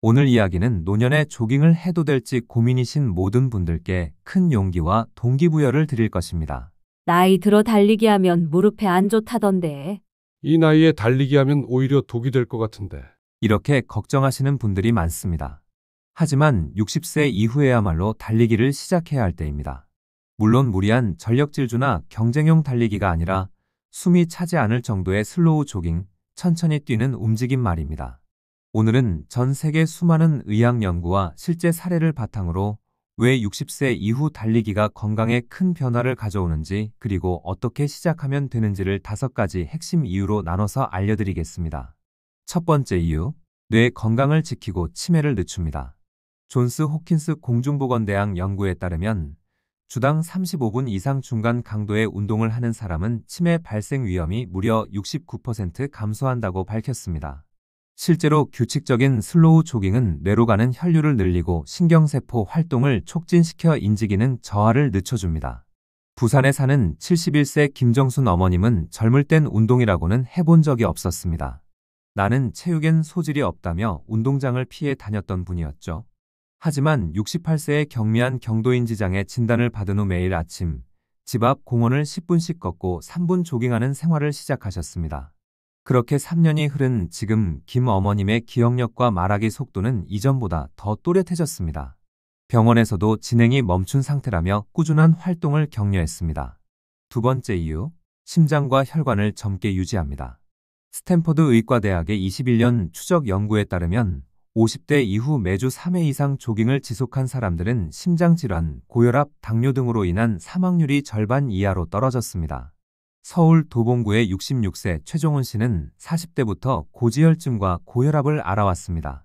오늘 이야기는 노년에 조깅을 해도 될지 고민이신 모든 분들께 큰 용기와 동기부여를 드릴 것입니다. 나이 들어 달리기 하면 무릎에 안 좋다던데. 이 나이에 달리기 하면 오히려 독이 될 것 같은데. 이렇게 걱정하시는 분들이 많습니다. 하지만 60세 이후에야말로 달리기를 시작해야 할 때입니다. 물론 무리한 전력질주나 경쟁용 달리기가 아니라 숨이 차지 않을 정도의 슬로우 조깅, 천천히 뛰는 움직임 말입니다. 오늘은 전 세계 수많은 의학 연구와 실제 사례를 바탕으로 왜 60세 이후 달리기가 건강에 큰 변화를 가져오는지, 그리고 어떻게 시작하면 되는지를 5가지 핵심 이유로 나눠서 알려드리겠습니다. 첫 번째 이유, 뇌 건강을 지키고 치매를 늦춥니다. 존스 호킨스 공중보건대학 연구에 따르면 주당 35분 이상 중간 강도의 운동을 하는 사람은 치매 발생 위험이 무려 69% 감소한다고 밝혔습니다. 실제로 규칙적인 슬로우 조깅은 뇌로 가는 혈류를 늘리고 신경세포 활동을 촉진시켜 인지기능 저하를 늦춰줍니다. 부산에 사는 71세 김정순 어머님은 젊을 땐 운동이라고는 해본 적이 없었습니다. 나는 체육엔 소질이 없다며 운동장을 피해 다녔던 분이었죠. 하지만 68세의 경미한 경도인지장애 진단을 받은 후 매일 아침 집 앞 공원을 10분씩 걷고 3분 조깅하는 생활을 시작하셨습니다. 그렇게 3년이 흐른 지금 김 어머님의 기억력과 말하기 속도는 이전보다 더 또렷해졌습니다. 병원에서도 진행이 멈춘 상태라며 꾸준한 활동을 격려했습니다. 두 번째 이유, 심장과 혈관을 젊게 유지합니다. 스탠퍼드 의과대학의 21년 추적 연구에 따르면 50대 이후 매주 3회 이상 조깅을 지속한 사람들은 심장질환, 고혈압, 당뇨 등으로 인한 사망률이 절반 이하로 떨어졌습니다. 서울 도봉구의 66세 최종훈 씨는 40대부터 고지혈증과 고혈압을 앓아왔습니다.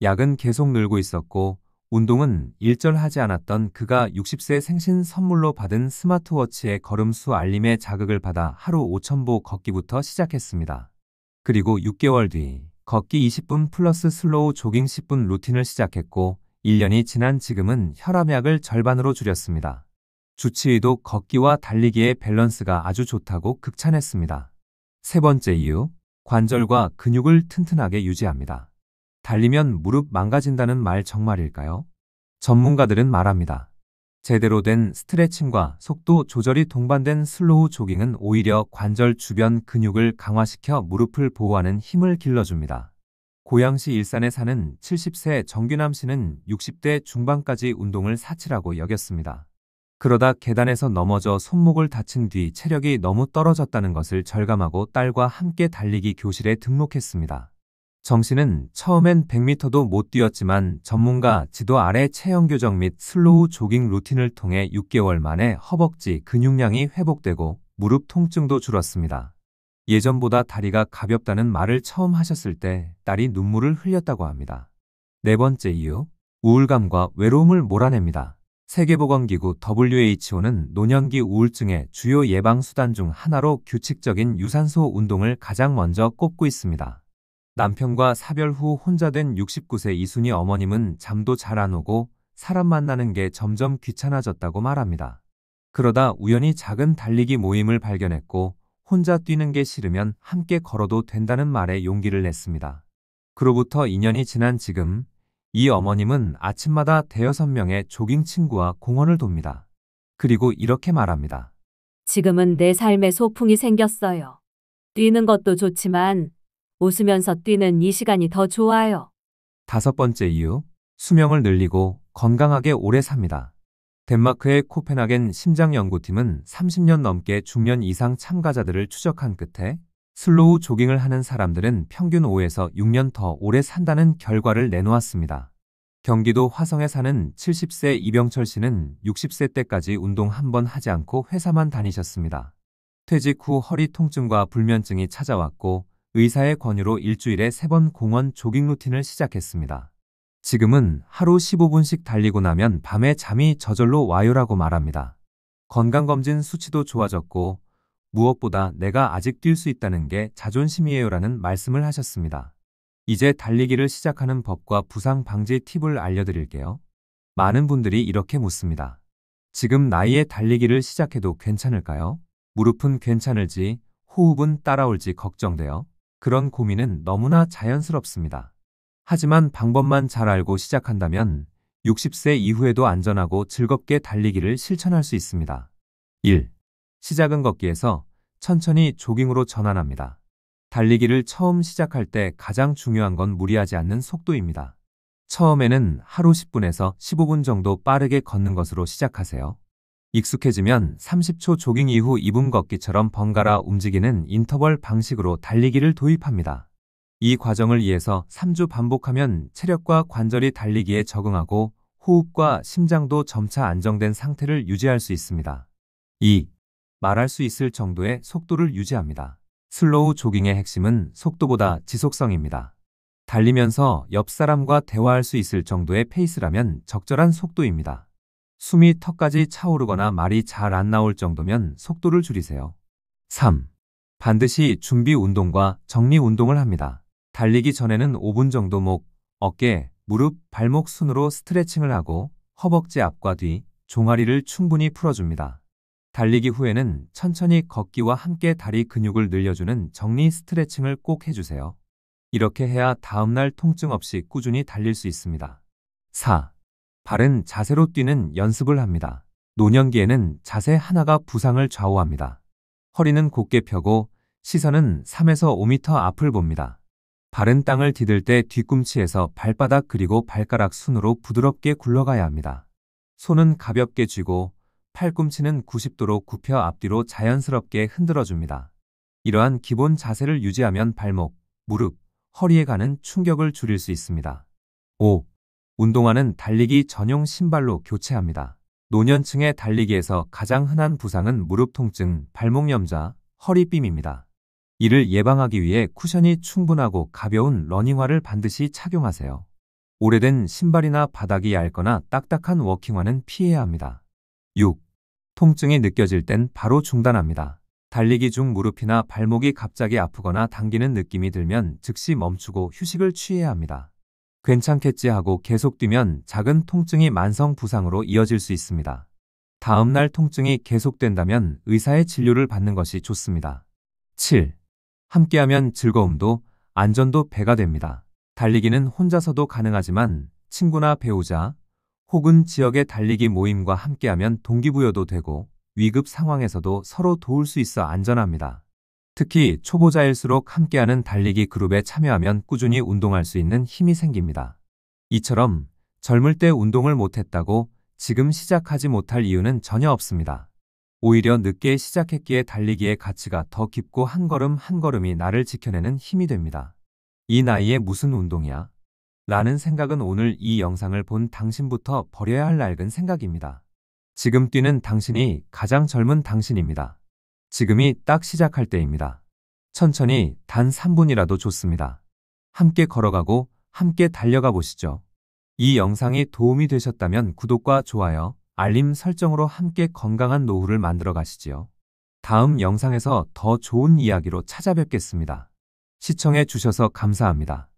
약은 계속 늘고 있었고 운동은 일절하지 않았던 그가 60세 생신 선물로 받은 스마트워치의 걸음수 알림에 자극을 받아 하루 5,000보 걷기부터 시작했습니다. 그리고 6개월 뒤 걷기 20분 플러스 슬로우 조깅 10분 루틴을 시작했고 1년이 지난 지금은 혈압약을 절반으로 줄였습니다. 주치의도 걷기와 달리기의 밸런스가 아주 좋다고 극찬했습니다. 세 번째 이유, 관절과 근육을 튼튼하게 유지합니다. 달리면 무릎 망가진다는 말 정말일까요? 전문가들은 말합니다. 제대로 된 스트레칭과 속도 조절이 동반된 슬로우 조깅은 오히려 관절 주변 근육을 강화시켜 무릎을 보호하는 힘을 길러줍니다. 고양시 일산에 사는 70세 정규남 씨는 60대 중반까지 운동을 사치라고 여겼습니다. 그러다 계단에서 넘어져 손목을 다친 뒤 체력이 너무 떨어졌다는 것을 절감하고 딸과 함께 달리기 교실에 등록했습니다. 정 씨는 처음엔 100m도 못 뛰었지만 전문가 지도 아래 체형 교정 및 슬로우 조깅 루틴을 통해 6개월 만에 허벅지 근육량이 회복되고 무릎 통증도 줄었습니다. 예전보다 다리가 가볍다는 말을 처음 하셨을 때 딸이 눈물을 흘렸다고 합니다. 네 번째 이유, 우울감과 외로움을 몰아냅니다. 세계보건기구 WHO는 노년기 우울증의 주요 예방수단 중 하나로 규칙적인 유산소 운동을 가장 먼저 꼽고 있습니다. 남편과 사별 후 혼자 된 69세 이순희 어머님은 잠도 잘 안 오고 사람 만나는 게 점점 귀찮아졌다고 말합니다. 그러다 우연히 작은 달리기 모임을 발견했고 혼자 뛰는 게 싫으면 함께 걸어도 된다는 말에 용기를 냈습니다. 그로부터 2년이 지난 지금 이 어머님은 아침마다 5-6명의 조깅 친구와 공원을 돕니다. 그리고 이렇게 말합니다. 지금은 내 삶에 소풍이 생겼어요. 뛰는 것도 좋지만 웃으면서 뛰는 이 시간이 더 좋아요. 5번째 이유, 수명을 늘리고 건강하게 오래 삽니다. 덴마크의 코펜하겐 심장연구팀은 30년 넘게 중년 이상 참가자들을 추적한 끝에 슬로우 조깅을 하는 사람들은 평균 5에서 6년 더 오래 산다는 결과를 내놓았습니다. 경기도 화성에 사는 70세 이병철 씨는 60세 때까지 운동 한 번 하지 않고 회사만 다니셨습니다. 퇴직 후 허리 통증과 불면증이 찾아왔고 의사의 권유로 일주일에 3번 공원 조깅 루틴을 시작했습니다. 지금은 하루 15분씩 달리고 나면 밤에 잠이 저절로 와요라고 말합니다. 건강검진 수치도 좋아졌고 무엇보다 내가 아직 뛸 수 있다는 게 자존심이에요라는 말씀을 하셨습니다. 이제 달리기를 시작하는 법과 부상 방지 팁을 알려드릴게요. 많은 분들이 이렇게 묻습니다. 지금 나이에 달리기를 시작해도 괜찮을까요? 무릎은 괜찮을지, 호흡은 따라올지 걱정돼요. 그런 고민은 너무나 자연스럽습니다. 하지만 방법만 잘 알고 시작한다면 60세 이후에도 안전하고 즐겁게 달리기를 실천할 수 있습니다. 1. 시작은 걷기에서 천천히 조깅으로 전환합니다. 달리기를 처음 시작할 때 가장 중요한 건 무리하지 않는 속도입니다. 처음에는 하루 10분에서 15분 정도 빠르게 걷는 것으로 시작하세요. 익숙해지면 30초 조깅 이후 2분 걷기처럼 번갈아 움직이는 인터벌 방식으로 달리기를 도입합니다. 이 과정을 2에서 3주 반복하면 체력과 관절이 달리기에 적응하고 호흡과 심장도 점차 안정된 상태를 유지할 수 있습니다. 2. 말할 수 있을 정도의 속도를 유지합니다. 슬로우 조깅의 핵심은 속도보다 지속성입니다. 달리면서 옆 사람과 대화할 수 있을 정도의 페이스라면 적절한 속도입니다. 숨이 턱까지 차오르거나 말이 잘 안 나올 정도면 속도를 줄이세요. 3. 반드시 준비 운동과 정리 운동을 합니다. 달리기 전에는 5분 정도 목, 어깨, 무릎, 발목 순으로 스트레칭을 하고 허벅지 앞과 뒤, 종아리를 충분히 풀어줍니다. 달리기 후에는 천천히 걷기와 함께 다리 근육을 늘려주는 정리 스트레칭을 꼭 해주세요. 이렇게 해야 다음날 통증 없이 꾸준히 달릴 수 있습니다. 4. 바른 자세로 뛰는 연습을 합니다. 노년기에는 자세 하나가 부상을 좌우합니다. 허리는 곧게 펴고 시선은 3에서 5m 앞을 봅니다. 바른 땅을 디딜 때 뒤꿈치에서 발바닥 그리고 발가락 순으로 부드럽게 굴러가야 합니다. 손은 가볍게 쥐고 팔꿈치는 90도로 굽혀 앞뒤로 자연스럽게 흔들어줍니다. 이러한 기본 자세를 유지하면 발목, 무릎, 허리에 가는 충격을 줄일 수 있습니다. 5. 운동화는 달리기 전용 신발로 교체합니다. 노년층의 달리기에서 가장 흔한 부상은 무릎 통증, 발목 염좌, 허리빔입니다. 이를 예방하기 위해 쿠션이 충분하고 가벼운 러닝화를 반드시 착용하세요. 오래된 신발이나 바닥이 얇거나 딱딱한 워킹화는 피해야 합니다. 6. 통증이 느껴질 땐 바로 중단합니다. 달리기 중 무릎이나 발목이 갑자기 아프거나 당기는 느낌이 들면 즉시 멈추고 휴식을 취해야 합니다. 괜찮겠지 하고 계속 뛰면 작은 통증이 만성 부상으로 이어질 수 있습니다. 다음 날 통증이 계속된다면 의사의 진료를 받는 것이 좋습니다. 7. 함께하면 즐거움도 안전도 배가 됩니다. 달리기는 혼자서도 가능하지만 친구나 배우자 혹은 지역의 달리기 모임과 함께하면 동기부여도 되고 위급 상황에서도 서로 도울 수 있어 안전합니다. 특히 초보자일수록 함께하는 달리기 그룹에 참여하면 꾸준히 운동할 수 있는 힘이 생깁니다. 이처럼 젊을 때 운동을 못했다고 지금 시작하지 못할 이유는 전혀 없습니다. 오히려 늦게 시작했기에 달리기의 가치가 더 깊고 한 걸음 한 걸음이 나를 지켜내는 힘이 됩니다. 이 나이에 무슨 운동이야? 라는 생각은 오늘 이 영상을 본 당신부터 버려야 할 낡은 생각입니다. 지금 뛰는 당신이 가장 젊은 당신입니다. 지금이 딱 시작할 때입니다. 천천히 단 3분이라도 좋습니다. 함께 걸어가고 함께 달려가 보시죠. 이 영상이 도움이 되셨다면 구독과 좋아요, 알림 설정으로 함께 건강한 노후를 만들어 가시지요. 다음 영상에서 더 좋은 이야기로 찾아뵙겠습니다. 시청해 주셔서 감사합니다.